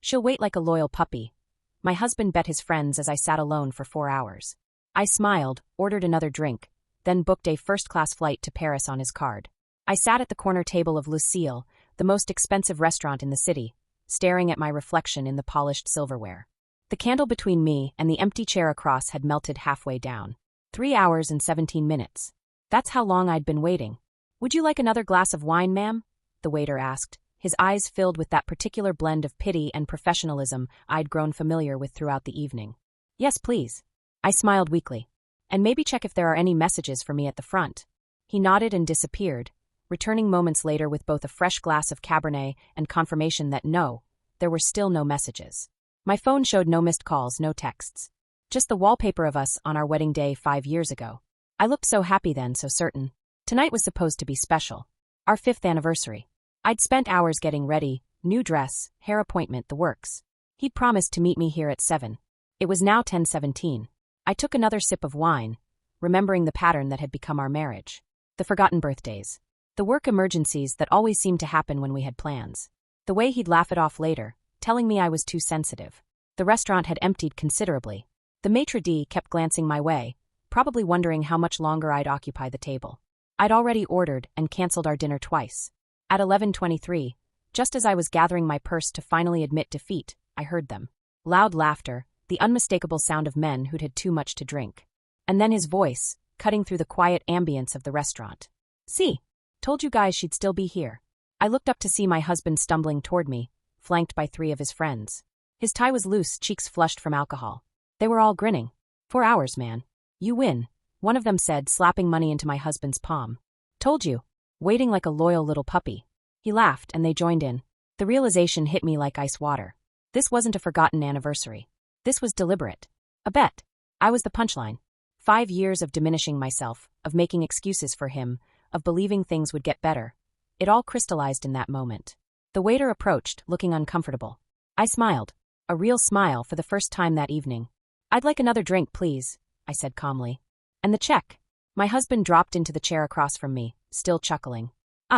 She'll wait like a loyal puppy. My husband bet his friends as I sat alone for 4 hours. I smiled, ordered another drink, then booked a first-class flight to Paris on his card. I sat at the corner table of Lucille, the most expensive restaurant in the city, staring at my reflection in the polished silverware. The candle between me and the empty chair across had melted halfway down. 3 hours and 17 minutes. That's how long I'd been waiting. "Would you like another glass of wine, ma'am?" the waiter asked, his eyes filled with that particular blend of pity and professionalism I'd grown familiar with throughout the evening. "Yes, please." I smiled weakly. "And maybe check if there are any messages for me at the front." He nodded and disappeared, returning moments later with both a fresh glass of Cabernet and confirmation that no, there were still no messages. My phone showed no missed calls, no texts. Just the wallpaper of us on our wedding day 5 years ago. I looked so happy then, so certain. Tonight was supposed to be special. Our 5th anniversary. I'd spent hours getting ready, new dress, hair appointment, the works. He'd promised to meet me here at 7. It was now 10:17. I took another sip of wine, remembering the pattern that had become our marriage. The forgotten birthdays. The work emergencies that always seemed to happen when we had plans. The way he'd laugh it off later, telling me I was too sensitive. The restaurant had emptied considerably. The maitre d' kept glancing my way, probably wondering how much longer I'd occupy the table. I'd already ordered and canceled our dinner twice. At 11:23, just as I was gathering my purse to finally admit defeat, I heard them. Loud laughter, the unmistakable sound of men who'd had too much to drink. And then his voice, cutting through the quiet ambience of the restaurant. "See, told you guys she'd still be here." I looked up to see my husband stumbling toward me, flanked by 3 of his friends. His tie was loose, cheeks flushed from alcohol. They were all grinning. 4 hours, man. "You win," one of them said, slapping money into my husband's palm. "Told you. Waiting like a loyal little puppy." He laughed and they joined in. The realization hit me like ice water. This wasn't a forgotten anniversary. This was deliberate. A bet. I was the punchline. 5 years of diminishing myself, of making excuses for him, of believing things would get better. It all crystallized in that moment. The waiter approached, looking uncomfortable. I smiled. A real smile for the first time that evening. "I'd like another drink, please," I said calmly. "And the check." My husband dropped into the chair across from me, still chuckling.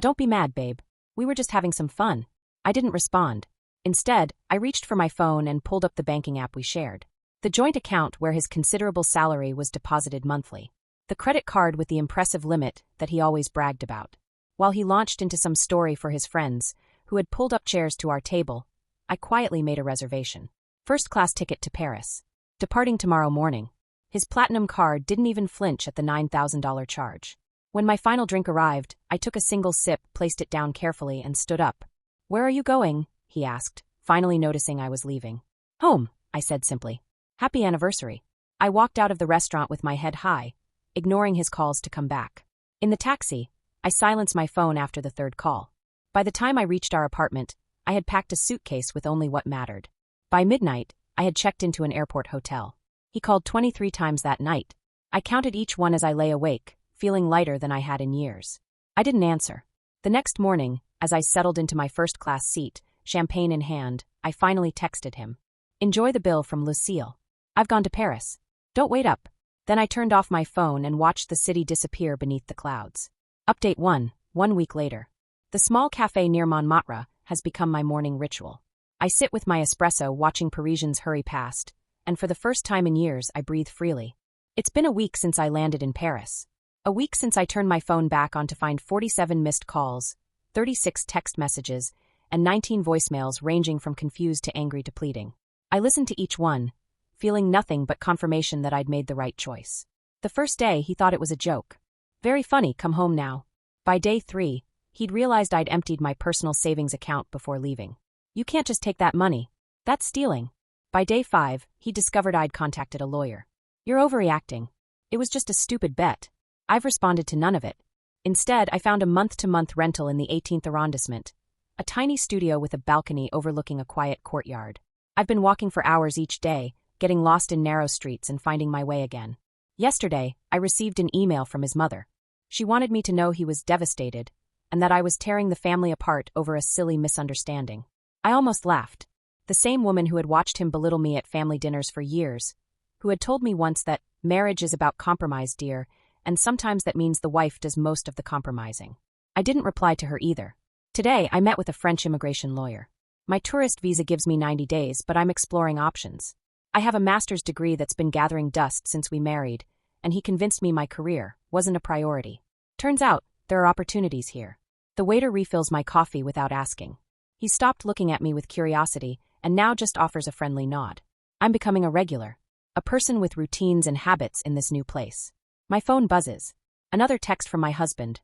Don't be mad, babe. We were just having some fun." I didn't respond. Instead, I reached for my phone and pulled up the banking app we shared. The joint account where his considerable salary was deposited monthly. The credit card with the impressive limit that he always bragged about. While he launched into some story for his friends, who had pulled up chairs to our table, I quietly made a reservation. First-class ticket to Paris. Departing tomorrow morning. His platinum card didn't even flinch at the $9,000 charge. When my final drink arrived, I took a single sip, placed it down carefully, and stood up. "Where are you going?" he asked, finally noticing I was leaving. "Home," I said simply. "Happy anniversary." I walked out of the restaurant with my head high, ignoring his calls to come back. In the taxi, I silenced my phone after the 3rd call. By the time I reached our apartment, I had packed a suitcase with only what mattered. By midnight, I had checked into an airport hotel. He called 23 times that night. I counted each one as I lay awake, feeling lighter than I had in years. I didn't answer. The next morning, as I settled into my first-class seat, champagne in hand, I finally texted him. "Enjoy the bill from Lucille. I've gone to Paris. Don't wait up." Then I turned off my phone and watched the city disappear beneath the clouds. Update 1 week later. The small cafe near Montmartre has become my morning ritual. I sit with my espresso watching Parisians hurry past, and for the first time in years I breathe freely. It's been a week since I landed in Paris. A week since I turned my phone back on to find 47 missed calls, 36 text messages, and 19 voicemails ranging from confused to angry to pleading. I listened to each one, feeling nothing but confirmation that I'd made the right choice. The first day he thought it was a joke. Very funny, come home now. By day 3, he'd realized I'd emptied my personal savings account before leaving. "You can't just take that money. That's stealing." By day 5, he discovered I'd contacted a lawyer. "You're overreacting. It was just a stupid bet." I've responded to none of it. Instead, I found a month-to-month rental in the 18th arrondissement, a tiny studio with a balcony overlooking a quiet courtyard. I've been walking for hours each day, getting lost in narrow streets and finding my way again. Yesterday, I received an email from his mother. She wanted me to know he was devastated, and that I was tearing the family apart over a silly misunderstanding. I almost laughed. The same woman who had watched him belittle me at family dinners for years, who had told me once that marriage is about compromise, dear, and sometimes that means the wife does most of the compromising. I didn't reply to her either. Today, I met with a French immigration lawyer. My tourist visa gives me 90 days, but I'm exploring options. I have a master's degree that's been gathering dust since we married, and he convinced me my career wasn't a priority. Turns out, there are opportunities here. The waiter refills my coffee without asking. He stopped looking at me with curiosity and now just offers a friendly nod. I'm becoming a regular, a person with routines and habits in this new place. My phone buzzes. Another text from my husband.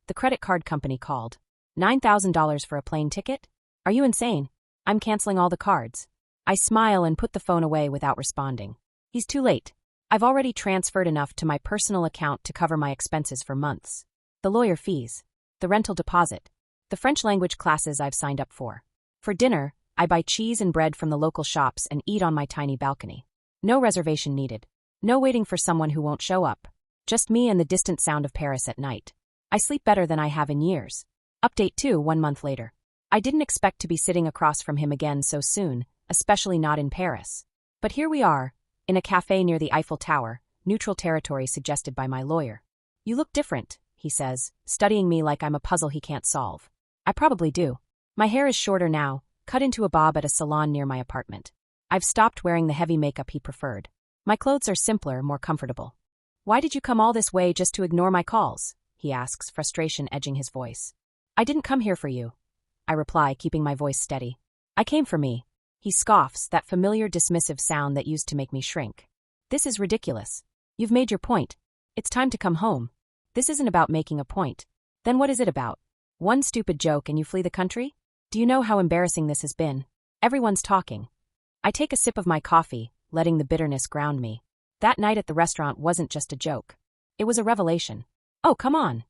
The credit card company called. $9,000 for a plane ticket? Are you insane? I'm canceling all the cards. I smile and put the phone away without responding. He's too late. I've already transferred enough to my personal account to cover my expenses for months. The lawyer fees. The rental deposit. The French language classes I've signed up for. For dinner, I buy cheese and bread from the local shops and eat on my tiny balcony. No reservation needed. No waiting for someone who won't show up. Just me and the distant sound of Paris at night. I sleep better than I have in years. Update 2 1 month later. I didn't expect to be sitting across from him again so soon, especially not in Paris. But here we are, in a cafe near the Eiffel Tower, neutral territory suggested by my lawyer. You look different, he says, studying me like I'm a puzzle he can't solve. I probably do. My hair is shorter now, cut into a bob at a salon near my apartment. I've stopped wearing the heavy makeup he preferred. My clothes are simpler, more comfortable. Why did you come all this way just to ignore my calls? He asks, frustration edging his voice. I didn't come here for you. I reply, keeping my voice steady. I came for me. He scoffs, that familiar dismissive sound that used to make me shrink. This is ridiculous. You've made your point. It's time to come home. This isn't about making a point. Then what is it about? One stupid joke and you flee the country? Do you know how embarrassing this has been? Everyone's talking. I take a sip of my coffee, letting the bitterness ground me. That night at the restaurant wasn't just a joke. It was a revelation. Oh, come on.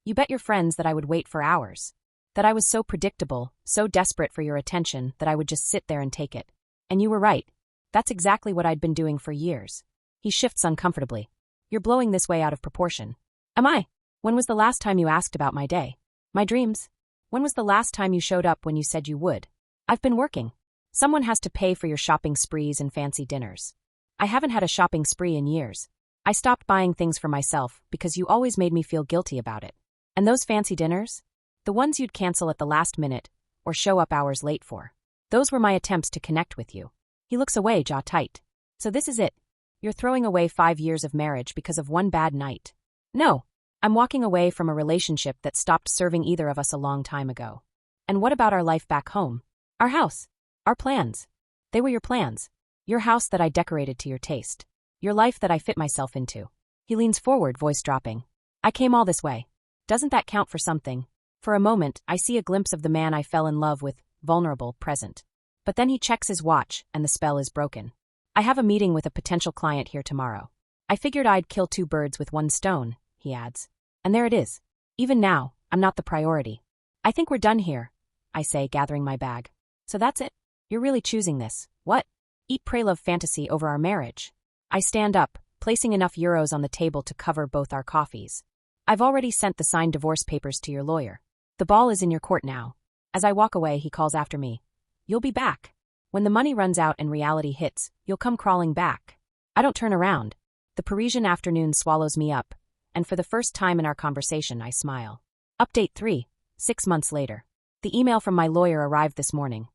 You bet your friends that I would wait for hours. That I was so predictable, so desperate for your attention that I would just sit there and take it. And you were right. That's exactly what I'd been doing for years. He shifts uncomfortably. You're blowing this way out of proportion. Am I? When was the last time you asked about my day? My dreams? When was the last time you showed up when you said you would? I've been working. Someone has to pay for your shopping sprees and fancy dinners. I haven't had a shopping spree in years. I stopped buying things for myself because you always made me feel guilty about it. And those fancy dinners? The ones you'd cancel at the last minute or show up hours late for. Those were my attempts to connect with you. He looks away, jaw tight. So this is it. You're throwing away 5 years of marriage because of one bad night. No, I'm walking away from a relationship that stopped serving either of us a long time ago. And what about our life back home? Our house? Our plans? They were your plans. Your house that I decorated to your taste. Your life that I fit myself into. He leans forward, voice dropping. I came all this way. Doesn't that count for something? For a moment, I see a glimpse of the man I fell in love with, vulnerable, present. But then he checks his watch, and the spell is broken. I have a meeting with a potential client here tomorrow. I figured I'd kill 2 birds with 1 stone, he adds. And there it is. Even now, I'm not the priority. I think we're done here, I say, gathering my bag. So that's it? You're really choosing this. What? Eat, pray, love fantasy over our marriage. I stand up, placing enough euros on the table to cover both our coffees. I've already sent the signed divorce papers to your lawyer. The ball is in your court now. As I walk away, he calls after me. You'll be back. When the money runs out and reality hits, you'll come crawling back. I don't turn around. The Parisian afternoon swallows me up, and for the first time in our conversation, I smile. Update 3, 6 months later. The email from my lawyer arrived this morning.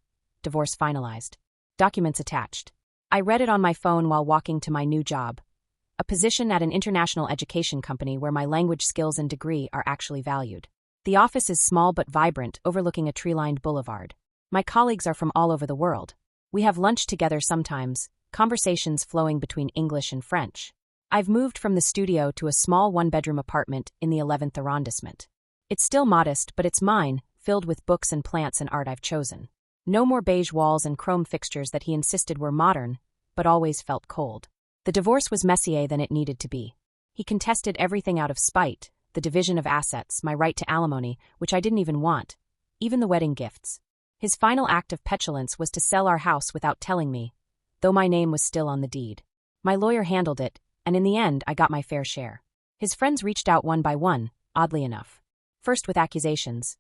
Divorce finalized. Documents attached. I read it on my phone while walking to my new job. A position at an international education company where my language skills and degree are actually valued. The office is small but vibrant, overlooking a tree-lined boulevard. My colleagues are from all over the world. We have lunch together sometimes, conversations flowing between English and French. I've moved from the studio to a small 1-bedroom apartment in the 11th arrondissement. It's still modest, but it's mine, filled with books and plants and art I've chosen. No more beige walls and chrome fixtures that he insisted were modern, but always felt cold. The divorce was messier than it needed to be. He contested everything out of spite, the division of assets, my right to alimony, which I didn't even want, even the wedding gifts. His final act of petulance was to sell our house without telling me, though my name was still on the deed. My lawyer handled it, and in the end I got my fair share. His friends reached out one by one, oddly enough. First with accusations.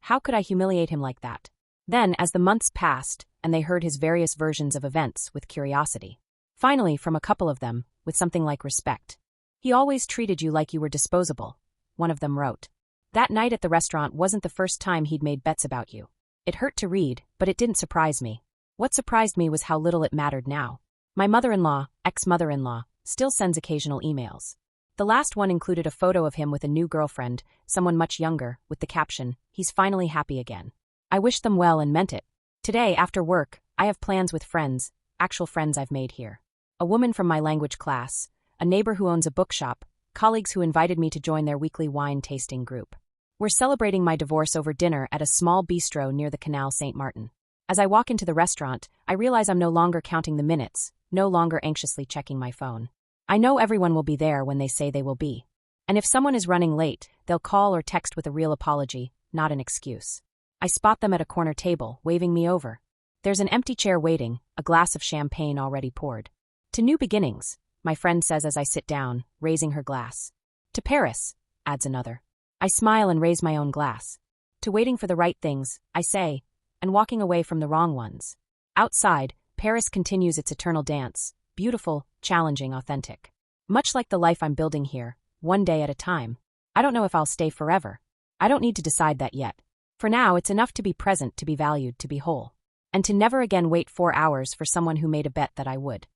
How could I humiliate him like that? Then, as the months passed, and they heard his various versions of events with curiosity. Finally, from a couple of them, with something like respect. He always treated you like you were disposable, one of them wrote. That night at the restaurant wasn't the first time he'd made bets about you. It hurt to read, but it didn't surprise me. What surprised me was how little it mattered now. My mother-in-law, ex-mother-in-law, still sends occasional emails. The last one included a photo of him with a new girlfriend, someone much younger, with the caption, "He's finally happy again." I wished them well and meant it. Today, after work, I have plans with friends, actual friends I've made here. A woman from my language class, a neighbor who owns a bookshop, colleagues who invited me to join their weekly wine tasting group. We're celebrating my divorce over dinner at a small bistro near the Canal St. Martin. As I walk into the restaurant, I realize I'm no longer counting the minutes, no longer anxiously checking my phone. I know everyone will be there when they say they will be. And if someone is running late, they'll call or text with a real apology, not an excuse. I spot them at a corner table, waving me over. There's an empty chair waiting, a glass of champagne already poured. "To new beginnings," my friend says as I sit down, raising her glass. "To Paris," adds another. I smile and raise my own glass. "To waiting for the right things," I say, and walking away from the wrong ones. Outside, Paris continues its eternal dance, beautiful, challenging, authentic. Much like the life I'm building here, one day at a time. I don't know if I'll stay forever. I don't need to decide that yet. For now, it's enough to be present, to be valued, to be whole. And to never again wait 4 hours for someone who made a bet that I would.